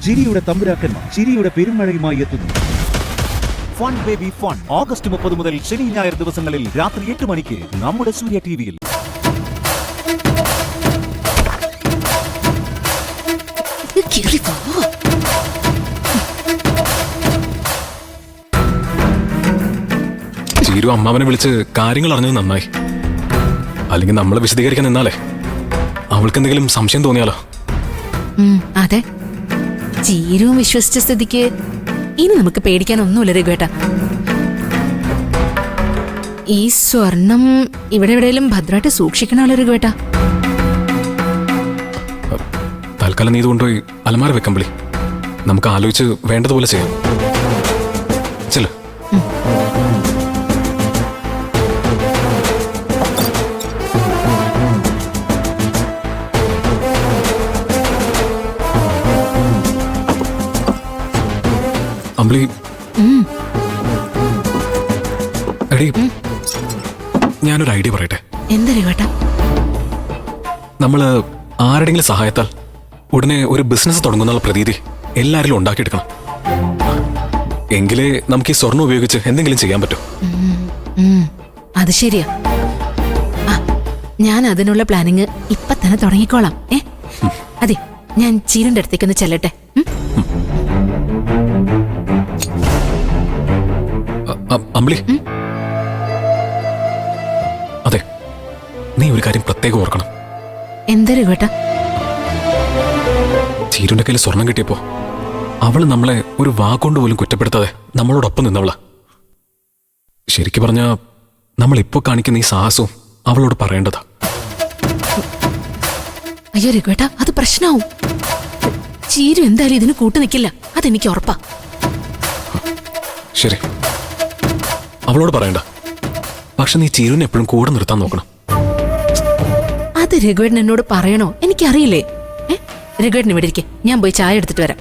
ചിരിയുടെ തമ്പുരാക്കന്മാർ ചിരിയുടെ പെരുമഴയുമായി എത്തുന്നു. ഫൺ ബേബി ഫൺ ഓഗസ്റ്റ് 30 മുതൽ ശനി ഞായർ ദിവസങ്ങളിൽ രാത്രി 8 മണിക്ക് നമ്മുടെ സൂര്യ ടിവിയിൽ. ചീരു അമ്മാവനെ വിളിച്ച് കാര്യങ്ങൾ അറിഞ്ഞത് നന്നായി. അല്ലെങ്കിൽ നമ്മളെ വിശദീകരിക്കാൻ നിന്നാലേ അവൾക്ക് എന്തെങ്കിലും സംശയം തോന്നിയാലോ? അതെ, ചീരുവും വിശ്വസിച്ച സ്ഥിതിക്ക് ഇനി നമുക്ക് പേടിക്കാനൊന്നുമില്ല രഘുവേട്ട. ഈ സ്വർണം ഇവിടെ എവിടെയെങ്കിലും ഭദ്രമായിട്ട് സൂക്ഷിക്കണമല്ലോ രഘുവേട്ട. തൽക്കാലം നീ ഇത് കൊണ്ടുപോയി അലമാര വെക്കമ്പിളി. നമുക്ക് ആലോചിച്ച് വേണ്ടതുപോലെ ചെയ്യാം. ചെല്ലു. അമ്പിളി, എടീ, ഞാനൊരു ഐഡിയ പറയട്ടെ. എന്താ രഘുവേട്ട? നമ്മള് ആരുടെങ്കിലും സഹായത്താൽ ഉടനെ ഒരു ബിസിനസ് തുടങ്ങുന്നുള്ള പ്രതീതി എല്ലാരിലും ഉണ്ടാക്കിയെടുക്കണം. എങ്കിലേ നമുക്ക് ഈ സ്വർണ്ണം ഉപയോഗിച്ച് എന്തെങ്കിലും ചെയ്യാൻ പറ്റും. അത് ശരിയാ. ഞാൻ അതിനുള്ള പ്ലാനിങ് ഇപ്പൊ തന്നെ തുടങ്ങിക്കോളാം. അതെ, ഞാൻ ചീരന്റെ അടുത്തേക്കൊന്ന് ചെല്ലട്ടെ. അമ്പിളി, അതെ, നീ ഒരു കാര്യം പ്രത്യേകം ഓർക്കണം. എന്താ രഘുവേട്ട? ചീരുന്റെ കയ്യിൽ സ്വർണം കിട്ടിയപ്പോ അവള് നമ്മളെ ഒരു വാക്കുകൊണ്ട് പോലും കുറ്റപ്പെടുത്താതെ നമ്മളോടൊപ്പം നിന്നവളാ. ശരിക്കു പറഞ്ഞാ നമ്മൾ ഇപ്പൊ കാണിക്കുന്ന ഈ സാഹസവും അവളോട് പറയേണ്ടതാ. അയ്യോ രഘുവേട്ട, അത് പ്രശ്നമാവും. ചീരു എന്തായാലും ഇതിന് കൂട്ടു നിൽക്കില്ല, അതെനിക്ക് ഉറപ്പാ. ശരി, അവളോട് പറയണ്ട. പക്ഷെ നീ ചീരുവിനെ എപ്പോഴും കൂടെ നിർത്താൻ നോക്കണം. അത് രഘുവേട്ടൻ എന്നോട് പറയണോ? എനിക്കറിയില്ലേ. രഘുവേട്ടൻ ഇവിടെ ഇരിക്കെ, ഞാൻ പോയി ചായ എടുത്തിട്ട് വരാം.